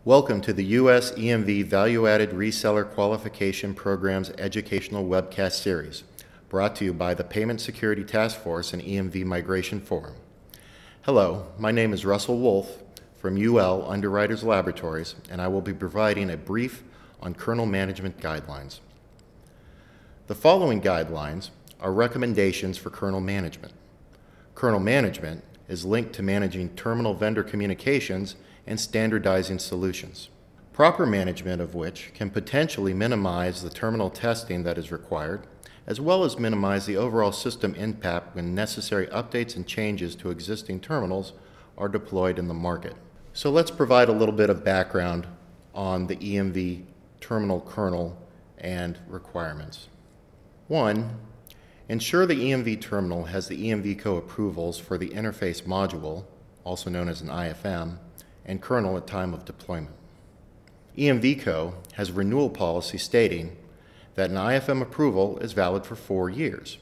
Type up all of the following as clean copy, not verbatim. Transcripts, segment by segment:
Welcome to the U.S. EMV Value-Added Reseller Qualification Program's educational webcast series, brought to you by the Payment Security Task Force and EMV Migration Forum. Hello, my name is Russell Wolf from UL Underwriters Laboratories, and I will be providing a brief on kernel management guidelines. The following guidelines are recommendations for kernel management. Kernel management is linked to managing terminal vendor communications and standardizing solutions, proper management of which can potentially minimize the terminal testing that is required, as well as minimize the overall system impact when necessary updates and changes to existing terminals are deployed in the market. So let's provide a little bit of background on the EMV terminal kernel and requirements. 1. Ensure the EMV terminal has the EMV Co approvals for the interface module, also known as an IFM, and kernel at time of deployment. EMV Co has a renewal policy stating that an IFM approval is valid for 4 years,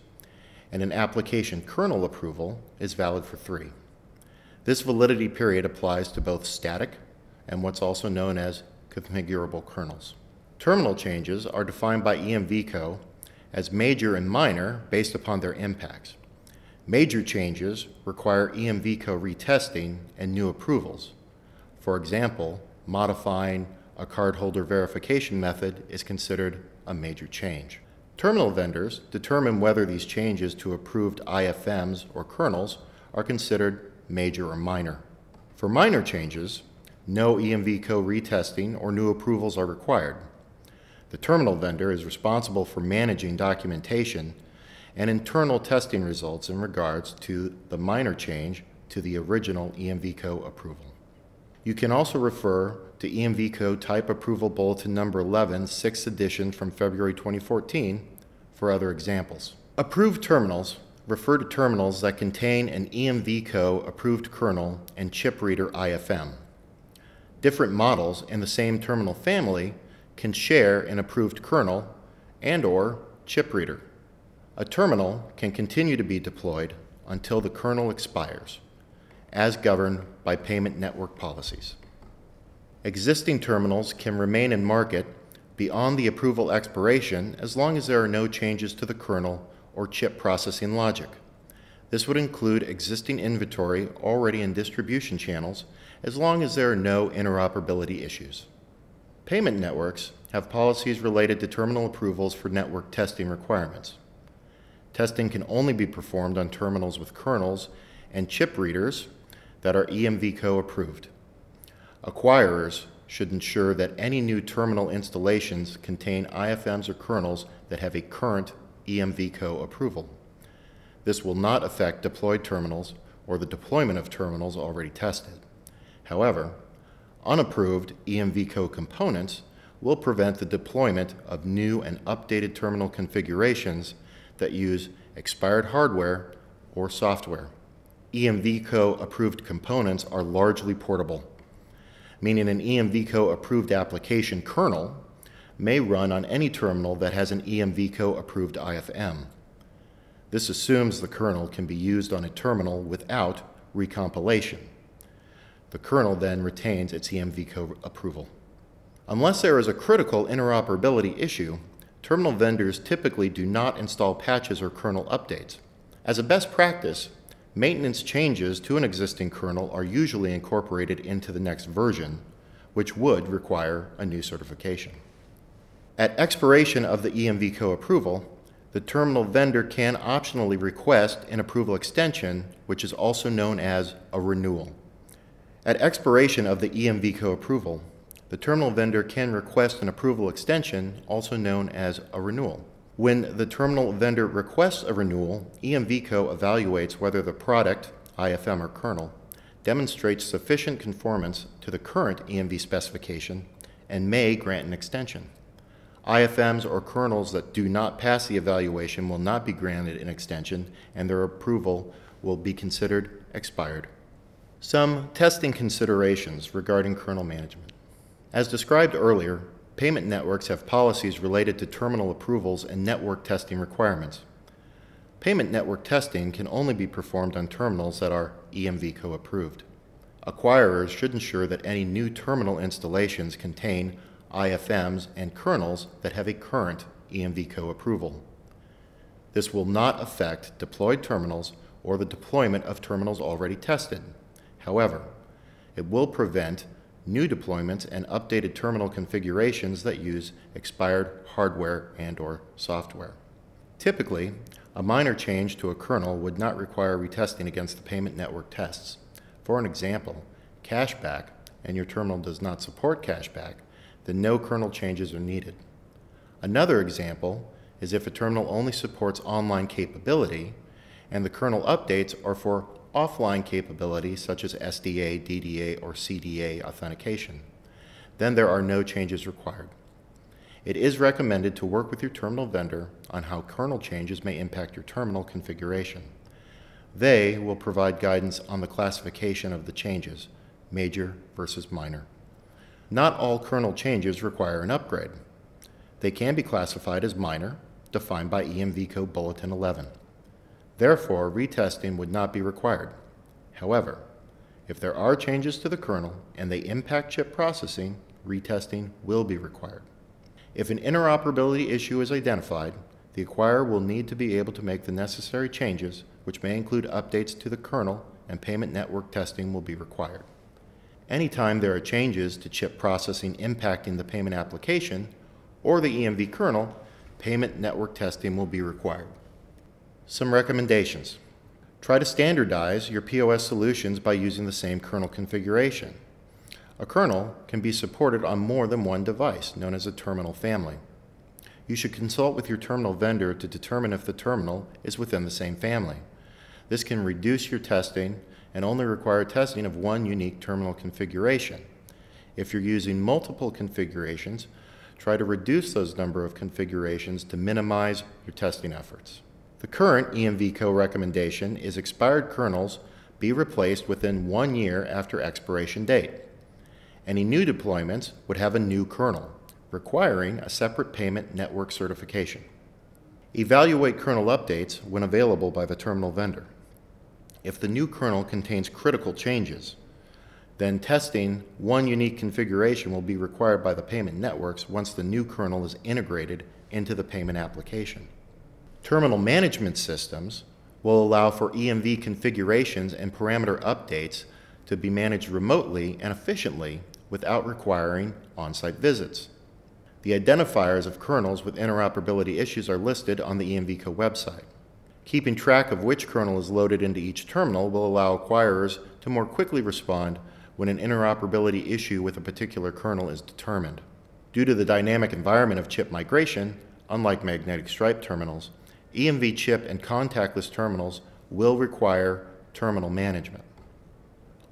and an application kernel approval is valid for 3. This validity period applies to both static and what's also known as configurable kernels. Terminal changes are defined by EMV Co as major and minor based upon their impacts. Major changes require EMV Co retesting and new approvals. For example, modifying a cardholder verification method is considered a major change. Terminal vendors determine whether these changes to approved IFMs or kernels are considered major or minor. For minor changes, no EMV Co retesting or new approvals are required. The terminal vendor is responsible for managing documentation and internal testing results in regards to the minor change to the original EMV Co approval. You can also refer to EMV Co Type Approval Bulletin Number 11, 6th edition from February 2014 for other examples. Approved terminals refer to terminals that contain an EMV Co approved kernel and chip reader IFM. Different models in the same terminal family can share an approved kernel and/or chip reader. A terminal can continue to be deployed until the kernel expires, as governed by payment network policies. Existing terminals can remain in market beyond the approval expiration as long as there are no changes to the kernel or chip processing logic. This would include existing inventory already in distribution channels as long as there are no interoperability issues. Payment networks have policies related to terminal approvals for network testing requirements. Testing can only be performed on terminals with kernels and chip readers that are EMV Co approved. Acquirers should ensure that any new terminal installations contain IFMs or kernels that have a current EMV Co approval. This will not affect deployed terminals or the deployment of terminals already tested. However, unapproved EMV Co components will prevent the deployment of new and updated terminal configurations that use expired hardware or software. EMV Co approved components are largely portable, meaning an EMV Co approved application kernel may run on any terminal that has an EMV Co approved IFM. This assumes the kernel can be used on a terminal without recompilation. The kernel then retains its EMV Co approval. Unless there is a critical interoperability issue, terminal vendors typically do not install patches or kernel updates. As a best practice, maintenance changes to an existing kernel are usually incorporated into the next version, which would require a new certification. At expiration of the EMV Co approval, the terminal vendor can optionally request an approval extension, which is also known as a renewal. At expiration of the EMV Co approval, the terminal vendor can request an approval extension, also known as a renewal. When the terminal vendor requests a renewal, EMV Co evaluates whether the product, IFM or kernel, demonstrates sufficient conformance to the current EMV specification and may grant an extension. IFMs or kernels that do not pass the evaluation will not be granted an extension, and their approval will be considered expired. Some testing considerations regarding kernel management. As described earlier, payment networks have policies related to terminal approvals and network testing requirements. Payment network testing can only be performed on terminals that are EMV Co approved. Acquirers should ensure that any new terminal installations contain IFMs and kernels that have a current EMV Co approval. This will not affect deployed terminals or the deployment of terminals already tested. However, it will prevent new deployments and updated terminal configurations that use expired hardware and/or software. Typically, a minor change to a kernel would not require retesting against the payment network tests. For an example, cashback, and your terminal does not support cashback, then no kernel changes are needed. Another example is if a terminal only supports online capability and the kernel updates are for offline capabilities such as SDA, DDA, or CDA authentication. Then there are no changes required. It is recommended to work with your terminal vendor on how kernel changes may impact your terminal configuration. They will provide guidance on the classification of the changes, major versus minor. Not all kernel changes require an upgrade. They can be classified as minor, defined by EMV Code Bulletin 11. Therefore, retesting would not be required. However, if there are changes to the kernel and they impact chip processing, retesting will be required. If an interoperability issue is identified, the acquirer will need to be able to make the necessary changes, which may include updates to the kernel, and payment network testing will be required. Anytime there are changes to chip processing impacting the payment application or the EMV kernel, payment network testing will be required. Some recommendations. Try to standardize your POS solutions by using the same kernel configuration. A kernel can be supported on more than one device, known as a terminal family. You should consult with your terminal vendor to determine if the terminal is within the same family. This can reduce your testing and only require testing of one unique terminal configuration. If you're using multiple configurations, try to reduce those number of configurations to minimize your testing efforts. The current EMV Co recommendation is expired kernels be replaced within 1 year after expiration date. Any new deployments would have a new kernel, requiring a separate payment network certification. Evaluate kernel updates when available by the terminal vendor. If the new kernel contains critical changes, then testing one unique configuration will be required by the payment networks once the new kernel is integrated into the payment application. Terminal management systems will allow for EMV configurations and parameter updates to be managed remotely and efficiently without requiring on-site visits. The identifiers of kernels with interoperability issues are listed on the EMV Co website. Keeping track of which kernel is loaded into each terminal will allow acquirers to more quickly respond when an interoperability issue with a particular kernel is determined. Due to the dynamic environment of chip migration, unlike magnetic stripe terminals, EMV chip and contactless terminals will require terminal management.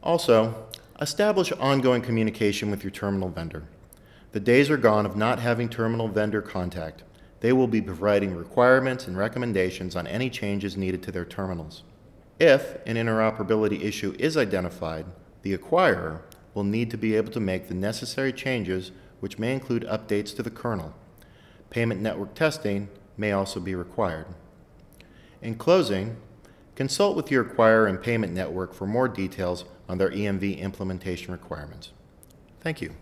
Also, establish ongoing communication with your terminal vendor. The days are gone of not having terminal vendor contact. They will be providing requirements and recommendations on any changes needed to their terminals. If an interoperability issue is identified, the acquirer will need to be able to make the necessary changes, which may include updates to the kernel. Payment network testing may also be required. In closing, consult with your acquirer and payment network for more details on their EMV implementation requirements. Thank you.